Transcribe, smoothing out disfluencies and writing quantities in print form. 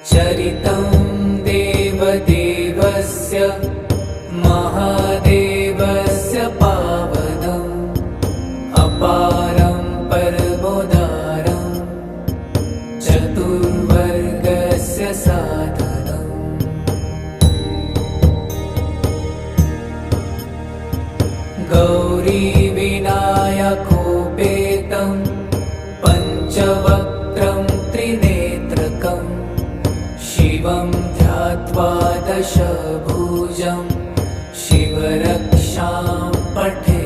चरितं देवदेवस्य महादेवस्य पावनम् अपारं परमोदारं चतुर्वर्गस्य साधनम्। गौरीविनायकोपेतं पञ्चवक्त्रं त्रिनेत्रकम् शिवं ध्यात्वा दशभुजं शिवरक्षां पठेत्।